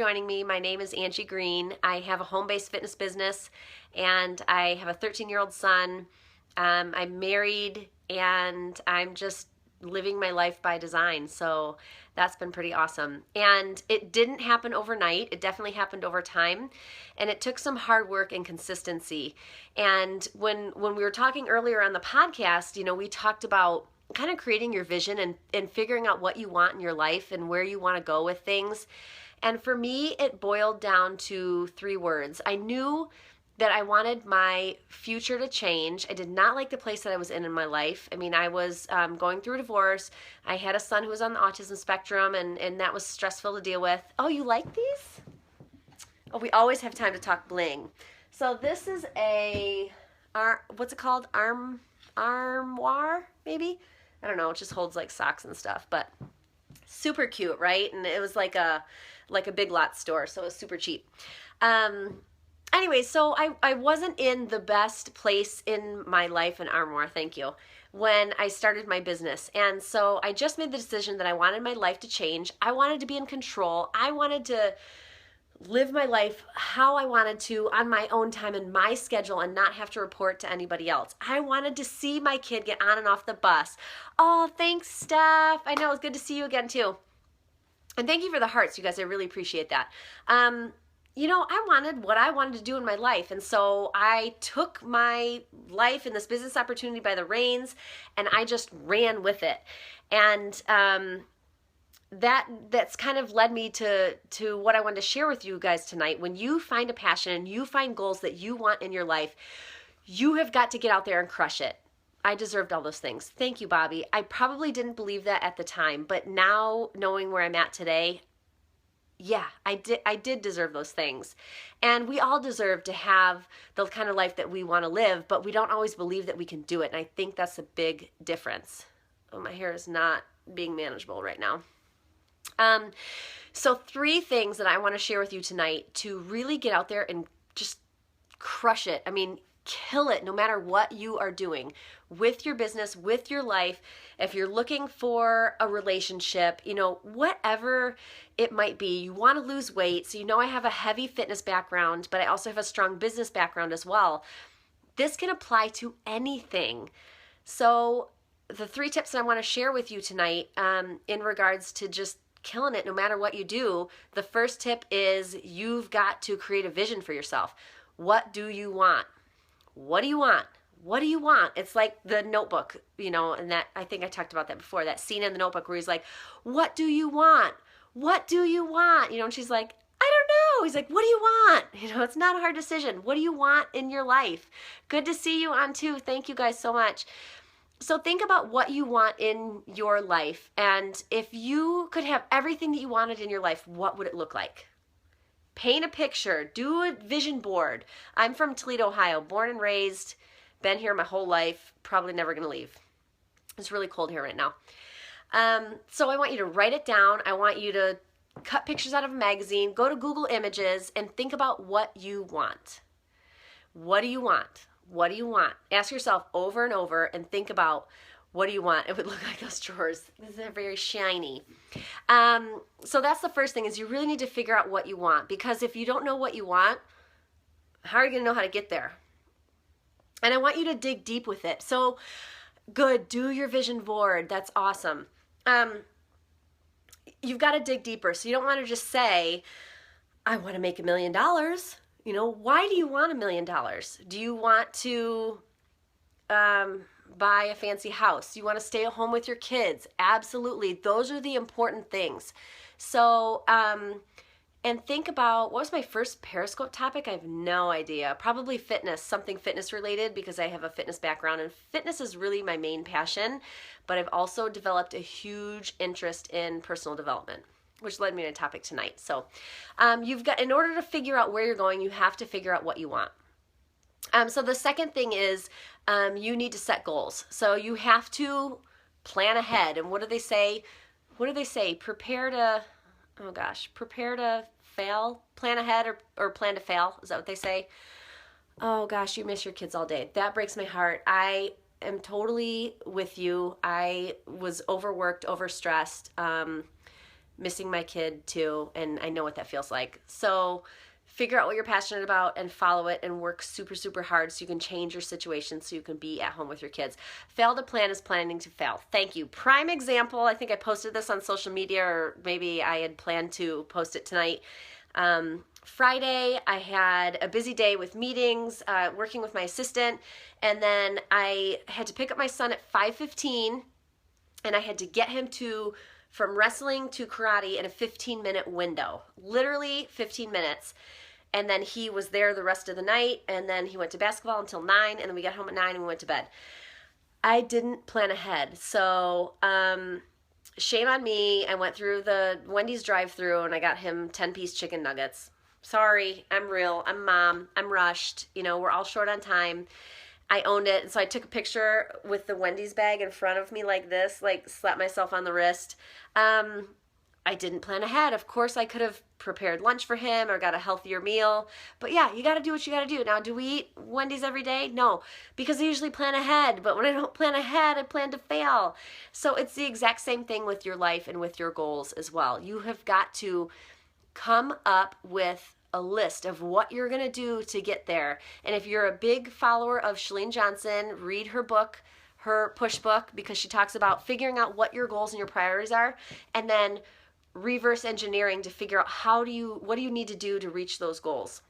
Joining me. My name is Angie Green. I have a home-based fitness business and I have a 13-year-old son. I'm married and I'm just living my life by design. So that's been pretty awesome. And it didn't happen overnight. It definitely happened over time. And it took some hard work and consistency. And when we were talking earlier on the podcast, we talked about kind of creating your vision and figuring out what you want in your life and where you want to go with things. And for me, it boiled down to 3 words. I knew that I wanted my future to change. I did not like the place that I was in my life. I mean, I was going through a divorce. I had a son who was on the autism spectrum, and that was stressful to deal with. Oh, you like these? Oh, we always have time to talk bling. So this is what's it called? Armoire, maybe? I don't know. It just holds like socks and stuff, but super cute, right? And it was like a Big Lots store, so it was super cheap. Anyway, so I wasn't in the best place in my life in Armoire, thank you, when I started my business. And so I just made the decision that I wanted my life to change. I wanted to be in control. I wanted to live my life how I wanted to on my own time and my schedule and not have to report to anybody else. I wanted to see my kid get on and off the bus. Oh, thanks, Steph. I know, it's good to see you again, too. And thank you for the hearts, you guys. I really appreciate that. I wanted what I wanted to do in my life. And so I took my life and this business opportunity by the reins and I just ran with it. And that's kind of led me to what I wanted to share with you guys tonight. When you find a passion and you find goals that you want in your life, you have got to get out there and crush it. I deserved all those things. Thank you, Bobby. I probably didn't believe that at the time, but now knowing where I'm at today, yeah, I did deserve those things. And we all deserve to have the kind of life that we want to live, but we don't always believe that we can do it. And I think that's a big difference. Oh, my hair is not being manageable right now. So 3 things that I want to share with you tonight to really get out there and just crush it. I mean, kill it no matter what you are doing with your business, with your life. If you're looking for a relationship, whatever it might be, you want to lose weight. So I have a heavy fitness background, but I also have a strong business background as well. This can apply to anything. So the 3 tips that I want to share with you tonight in regards to just killing it no matter what you do. The first tip is you've got to create a vision for yourself. What do you want? What do you want? What do you want? It's like the Notebook, and that I think I talked about that before, that scene in the Notebook where he's like, what do you want? What do you want? And she's like, I don't know. He's like, what do you want? It's not a hard decision. What do you want in your life? Good to see you on too. Thank you guys so much. So think about what you want in your life. And if you could have everything that you wanted in your life, what would it look like? Paint a picture, do a vision board. I'm from Toledo, Ohio, born and raised, been here my whole life, probably never going to leave. It's really cold here right now. So I want you to write it down. I want you to cut pictures out of a magazine, go to Google Images, and think about what you want. What do you want? What do you want? Ask yourself over and over and think about what do you want? It would look like those drawers. They're very shiny. So that's the first thing, is you really need to figure out what you want, because if you don't know what you want, how are you going to know how to get there? And I want you to dig deep with it. So good, do your vision board. That's awesome. You've got to dig deeper. So you don't want to just say, I want to make $1 million. Why do you want $1 million? Do you want to buy a fancy house? You want to stay at home with your kids? Absolutely. Those are the important things. So, and think about, what was my first Periscope topic? I have no idea. Probably fitness, something fitness related, because I have a fitness background and fitness is really my main passion, but I've also developed a huge interest in personal development, which led me to a topic tonight. So in order to figure out where you're going, you have to figure out what you want. So the second thing is you need to set goals. So you have to plan ahead. And what do they say? Prepare to fail, plan ahead, or plan to fail. Is that what they say? Oh gosh, you miss your kids all day. That breaks my heart. I am totally with you. I was overworked, overstressed. missing my kid too, and I know what that feels like. So figure out what you're passionate about and follow it and work super, super hard so you can change your situation so you can be at home with your kids. Fail to plan is planning to fail. Thank you. Prime example, I think I posted this on social media, or maybe I had planned to post it tonight. Friday, I had a busy day with meetings, working with my assistant, and then I had to pick up my son at 5:15, and I had to get him from wrestling to karate in a 15-minute window, literally 15 minutes. And then he was there the rest of the night, and then he went to basketball until 9, and then we got home at 9 and we went to bed. I didn't plan ahead. So shame on me. I went through the Wendy's drive-thru and I got him 10-piece chicken nuggets. Sorry, I'm real. I'm mom. I'm rushed. We're all short on time. I owned it. And so I took a picture with the Wendy's bag in front of me like this, like slapped myself on the wrist. I didn't plan ahead. Of course, I could have prepared lunch for him or got a healthier meal. But yeah, you got to do what you got to do. Now, do we eat Wendy's every day? No, because I usually plan ahead. But when I don't plan ahead, I plan to fail. So it's the exact same thing with your life and with your goals as well. You have got to come up with a list of what you're going to do to get there. And if you're a big follower of Chalene Johnson, read her book, her push book, because she talks about figuring out what your goals and your priorities are, and then reverse engineering to figure out what do you need to do to reach those goals.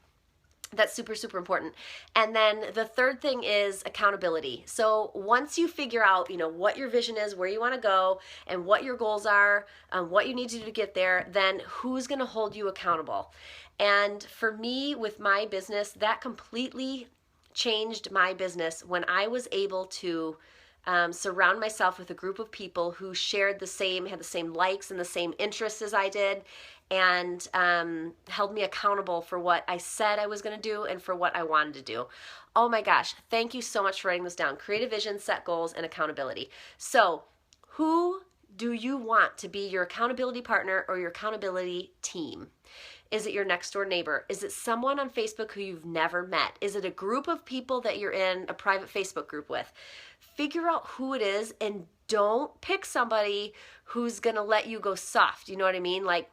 That's super, super important. And then the third thing is accountability. So once you figure out, what your vision is, where you want to go, and what your goals are, what you need to do to get there, then who's going to hold you accountable? And for me, with my business, that completely changed my business when I was able to surround myself with a group of people who had the same likes and the same interests as I did, and held me accountable for what I said I was going to do and for what I wanted to do. Oh my gosh, thank you so much for writing this down. Create a vision, set goals, and accountability. So who do you want to be your accountability partner or your accountability team? Is it your next door neighbor? Is it someone on Facebook who you've never met? Is it a group of people that you're in a private Facebook group with? Figure out who it is, and don't pick somebody who's going to let you go soft. You know what I mean? Like,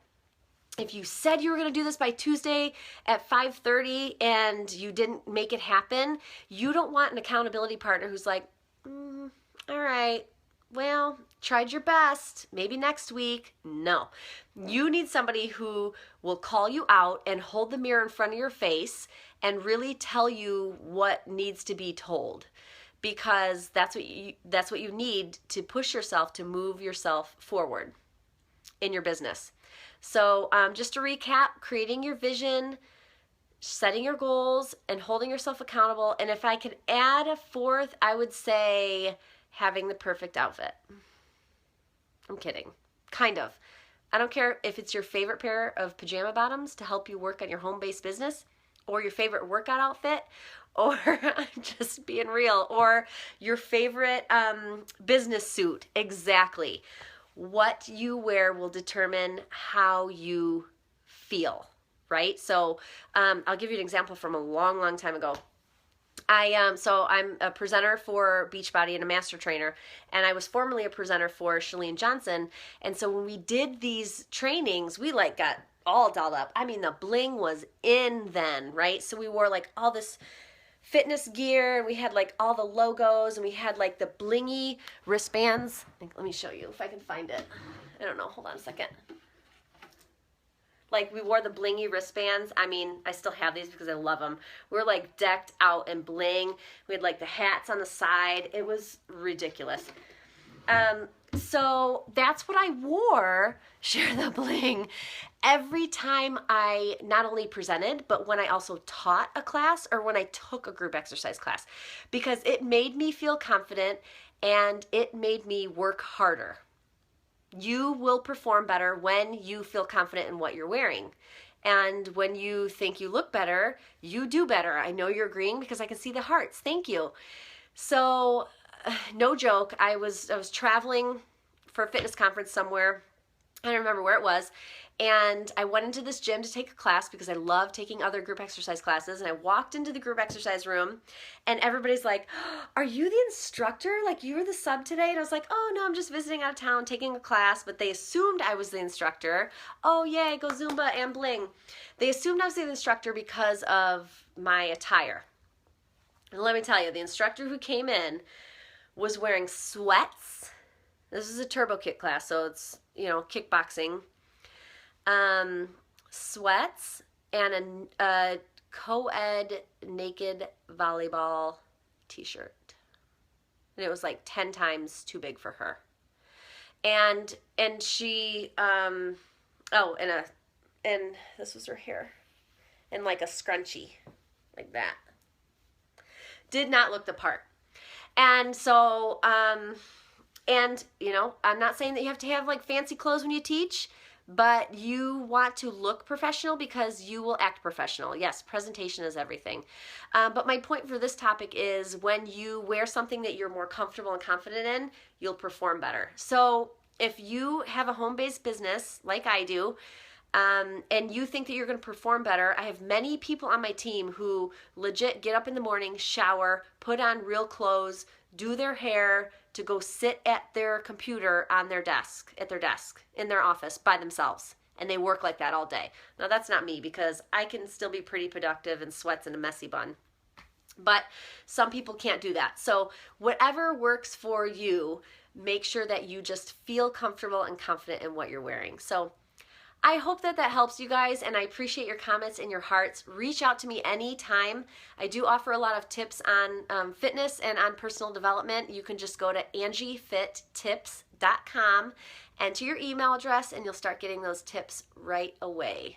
if you said you were going to do this by Tuesday at 5:30 and you didn't make it happen, you don't want an accountability partner who's like, all right, well, tried your best, maybe next week. No. You need somebody who will call you out and hold the mirror in front of your face and really tell you what needs to be told, because that's what you need to push yourself, to move yourself forward in your business. So just to recap, creating your vision, setting your goals, and holding yourself accountable. And if I could add a fourth, I would say having the perfect outfit. I'm kidding. Kind of. I don't care if it's your favorite pair of pajama bottoms to help you work on your home-based business, or your favorite workout outfit, or I'm just being real, or your favorite business suit. Exactly. What you wear will determine how you feel, right? So I'll give you an example from a long, long time ago. So I'm a presenter for Beachbody and a master trainer, and I was formerly a presenter for Chalene Johnson. And so when we did these trainings, we got all dolled up. I mean, the bling was in then, right? So we wore all this fitness gear, and we had all the logos, and we had the blingy wristbands. Let me show you if I can find it. I don't know. Hold on a second. We wore the blingy wristbands. I mean, I still have these because I love them. We were decked out in bling. We had the hats on the side. It was ridiculous. So that's what I wore, share the bling, every time I not only presented, but when I also taught a class or when I took a group exercise class, because it made me feel confident and it made me work harder. You will perform better when you feel confident in what you're wearing. And when you think you look better, you do better. I know you're agreeing because I can see the hearts. Thank you. So, no joke, I was traveling for a fitness conference somewhere. I don't remember where it was. And I went into this gym to take a class because I love taking other group exercise classes. And I walked into the group exercise room and everybody's like, are you the instructor? Like, you were the sub today? And I was like, oh no, I'm just visiting out of town taking a class. But they assumed I was the instructor. Oh yay, go Zumba and bling. They assumed I was the instructor because of my attire. And let me tell you, the instructor who came in was wearing sweats. This is a turbo kick class, so it's, kickboxing. Sweats and a co-ed naked volleyball t-shirt. And it was like 10 times too big for her. And she, and this was her hair. And like a scrunchie, like that. Did not look the part. And so, I'm not saying that you have to have like fancy clothes when you teach, but you want to look professional because you will act professional. Yes, presentation is everything. But my point for this topic is when you wear something that you're more comfortable and confident in, you'll perform better. So if you have a home-based business like I do, and you think that you're going to perform better, I have many people on my team who legit get up in the morning, shower, put on real clothes, do their hair to go sit at their computer on their desk, in their office by themselves. And they work like that all day. Now that's not me because I can still be pretty productive in sweats and a messy bun. But some people can't do that. So whatever works for you, make sure that you just feel comfortable and confident in what you're wearing. So I hope that helps you guys, and I appreciate your comments and your hearts. Reach out to me anytime. I do offer a lot of tips on fitness and on personal development. You can just go to angiefittips.com, enter your email address, and you'll start getting those tips right away.